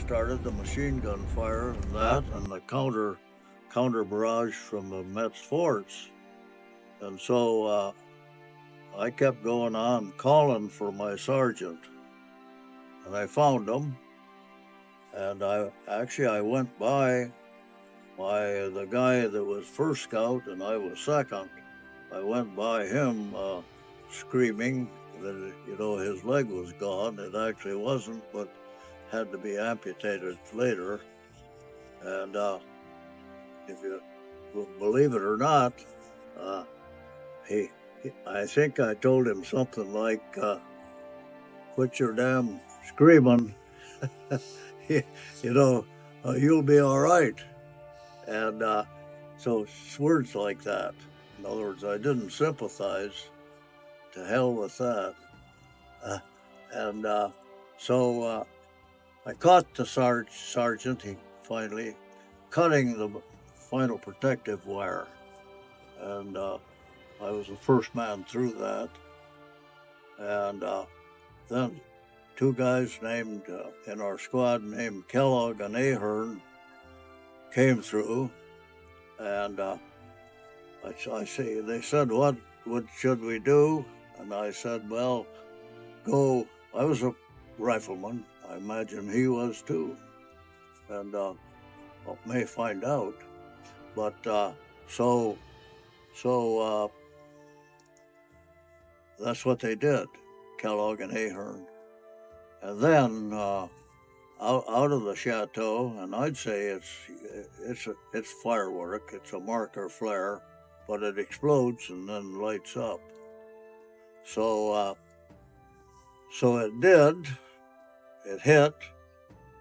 started the machine gun fire and that, and the counter barrage from the Met's forts. And so I kept going on calling for my sergeant, and I found him. And I went by the guy that was first scout and I was second. I went by him screaming that his leg was gone. It actually wasn't, but had to be amputated later. And if you believe it or not, I think I told him something like, "Quit your damn screaming, you'll be all right." And so it's words like that. In other words, I didn't sympathize. To hell with that. And so I caught the sergeant. He finally cutting the final protective wire, and I was the first man through that. And then two guys named in our squad named Kellogg and Ahern came through, and I say, they said, what should we do? And I said, well, go. I was a rifleman. I imagine he was too. And may find out. But so that's what they did, Kellogg and Ahern. And then out of the chateau, and I'd say it's firework. It's a marker flare, but it explodes and then lights up. So it did. It hit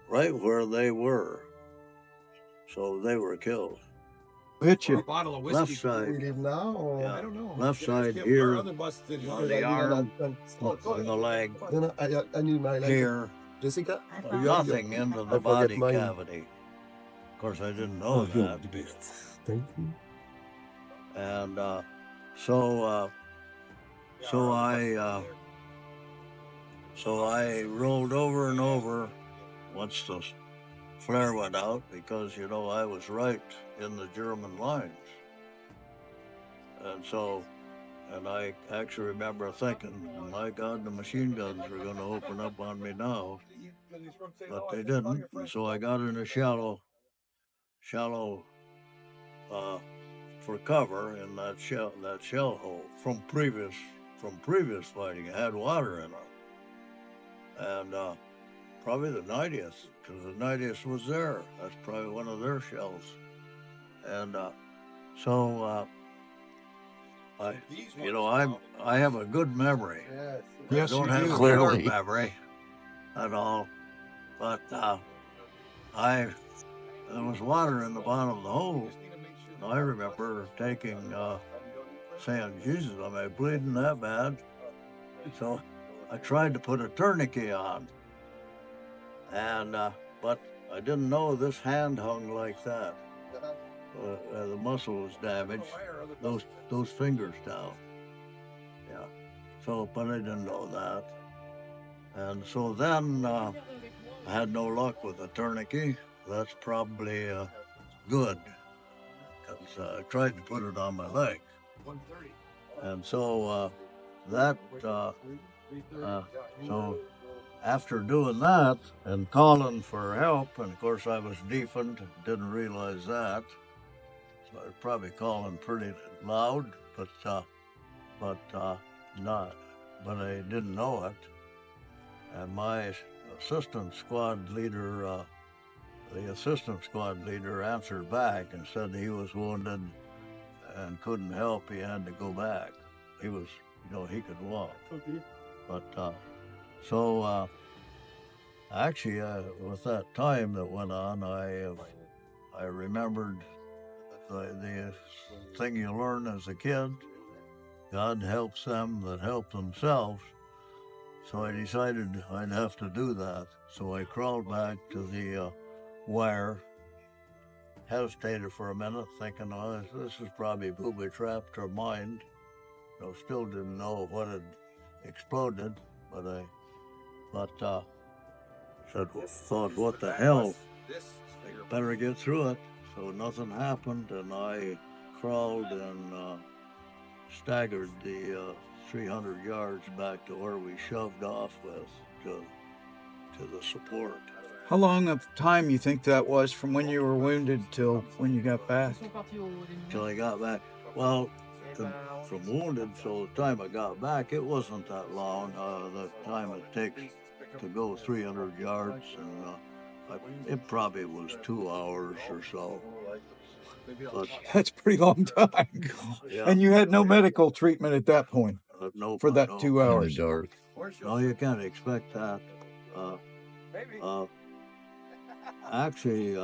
right where they were. So they were killed. Hit you. A bottle of Left whiskey. side. Now, or Yeah. I don't know. Left side Our here, other bus did on the arm, on the leg, I need my leg. here, Jessica? nothing into the I forget body mine. cavity. Of course, I didn't know that. Thank you. And so I rolled over and over once the flare went out, because I was right in the German lines. And I actually remember thinking, my God, the machine guns were going to open up on me now, but they didn't. And so I got in a shallow for cover in that shell hole from previous fighting. It had water in it, and probably the 90th, because the 90th was there. That's probably one of their shells, and so I have a good memory. Yes, I don't you have do. a Clearly. short memory at all, but there was water in the bottom of the hole. And I remember saying, Jesus, am I bleeding that bad? So I tried to put a tourniquet on, and but I didn't know this hand hung like that. The muscle was damaged. Those fingers down. Yeah. So, but I didn't know that. And so then I had no luck with the tourniquet. That's probably good, because I tried to put it on my leg. And so so after doing that and calling for help, and of course I was deafened, didn't realize that. So I was probably calling pretty loud, but I didn't know it. And my assistant squad leader, answered back and said he was wounded and couldn't help. He had to go back. He was, he could walk. But so actually, with that time that went on, I remembered the thing you learn as a kid: God helps them that help themselves. So I decided I'd have to do that. So I crawled back to the wire, hesitated for a minute, thinking, oh, this is probably booby-trapped or mined. Still didn't know what had exploded, but thought, what the hell? Better get through it. So nothing happened, and I crawled and staggered the 300 yards back to where we shoved off with to the support. How long of time you think that was from when you were wounded till when you got back? Till I got back. Well, from wounded till the time I got back, it wasn't that long. The time it takes to go 300 yards, and it probably was 2 hours or so. But That's a pretty long time. yeah, And you had no medical treatment at that point no, for that no, 2 hours. No, you can't expect that. Actually,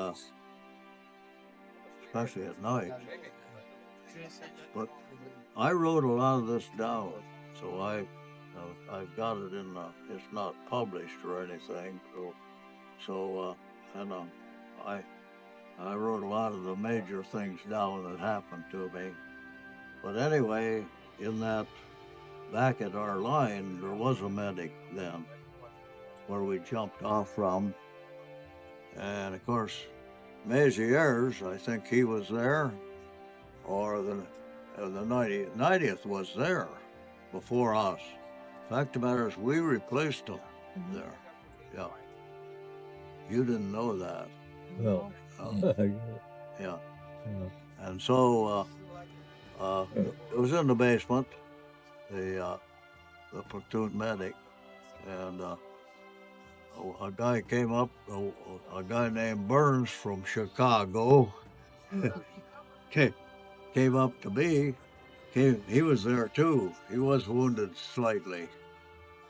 especially at night. But I wrote a lot of this down, so I've got it in. It's not published or anything. I wrote a lot of the major things down that happened to me. But anyway, in that back at our line, there was a medic then, where we jumped off from, and of course, Mézières, I think he was there, or the 90th was there before us. Fact of the matter is, we replaced him there. Yeah. You didn't know that. No. Yeah. And so it was in the basement, the platoon medic, and a guy came up, a guy named Burns from Chicago, came up to me. He was there too. He was wounded slightly.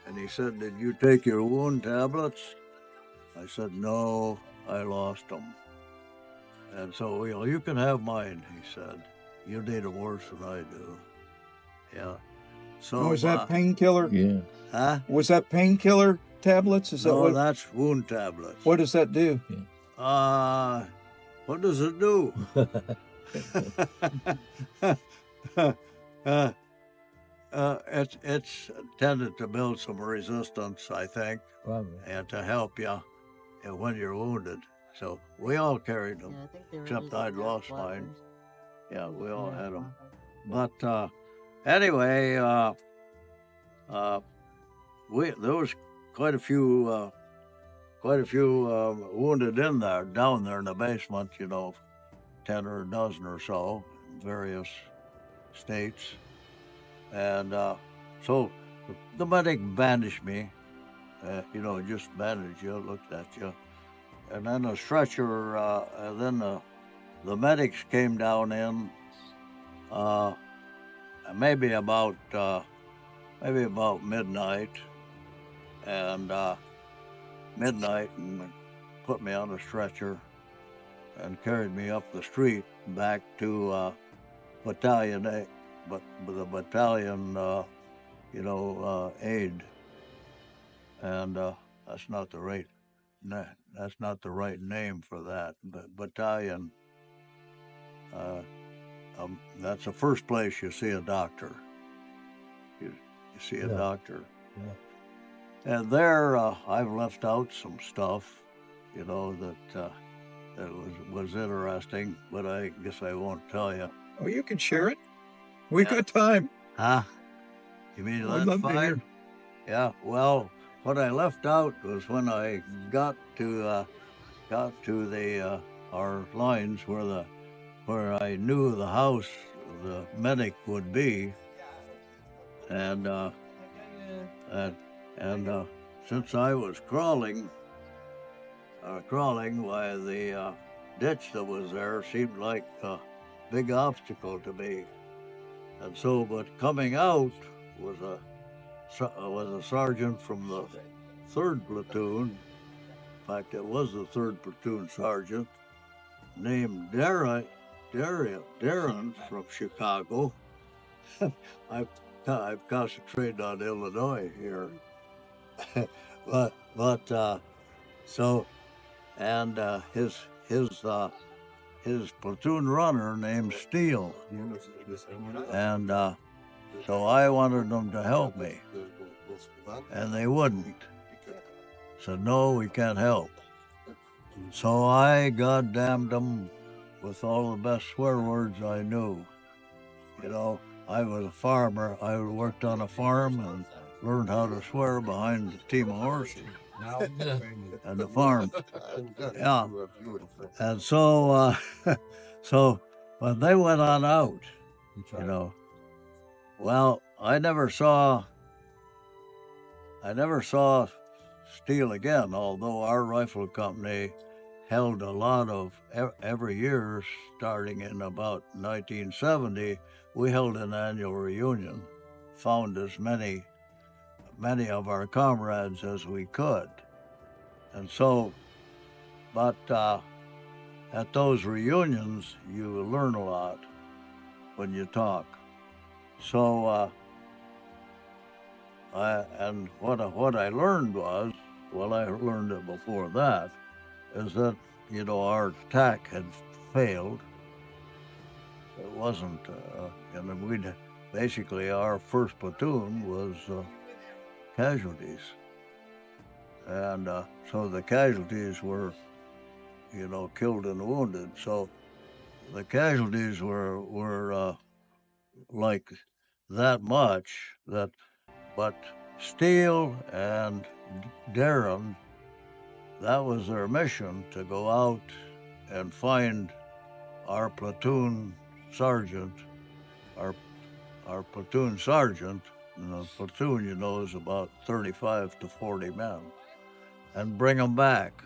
And he said, "Did you take your wound tablets?" I said, "No, I lost them." And so, you can have mine, he said. You need them worse than I do. Yeah. So was that painkiller? Yeah. Huh? Was that painkiller tablets? Is that No, what? that's wound tablets. What does that do? What does it do? It's intended to build some resistance, I think, Probably. and to help you when you're wounded. So we all carried them, except I'd lost mine. Yeah, we all had them. But anyway, there was quite a few wounded down there in the basement. 10 or a dozen or so, in various states. And so the medic bandaged me, just bandaged you, looked at you. And then a stretcher, and then the medics came down in maybe about midnight, and put me on a stretcher and carried me up the street back to battalion A, but the battalion, aid, and that's not the right name for that. But battalion, that's the first place you see a doctor. You see a doctor. Yeah. And there, I've left out some stuff, that was interesting, but I guess I won't tell you. Oh, you can share it. We got time. Huh? You mean that fine? Yeah. Well, what I left out was when I got to our lines where I knew the house the medic would be, and since I was crawling, why the ditch that was there seemed like a big obstacle to me, and so, but coming out was a sergeant from the 3rd platoon. In fact, it was the 3rd platoon sergeant named Darren from Chicago. I've concentrated on Illinois here, but so, and his platoon runner named Steele, and so I wanted them to help me, and they wouldn't. said, no, we can't help. So I goddamned them with all the best swear words I knew. You know, I was a farmer. I worked on a farm and learned how to swear behind a team of horses and the farm. Yeah. And so, so when they went on out, you know, well, I never saw steel again, although our rifle company held a lot of, every year, starting in about 1970, we held an annual reunion, found as many of our comrades as we could. And so, but at those reunions, you learn a lot when you talk. So, what I learned was, well, I learned it before that, is that, you know, our attack had failed. It wasn't, and we'd basically, our first platoon was casualties, and so the casualties were, you know, killed and wounded. So the casualties were like that much that, but Steele and Darren, that was their mission, to go out and find our platoon sergeant, our platoon sergeant, and the platoon, you know, is about 35 to 40 men, and bring them back.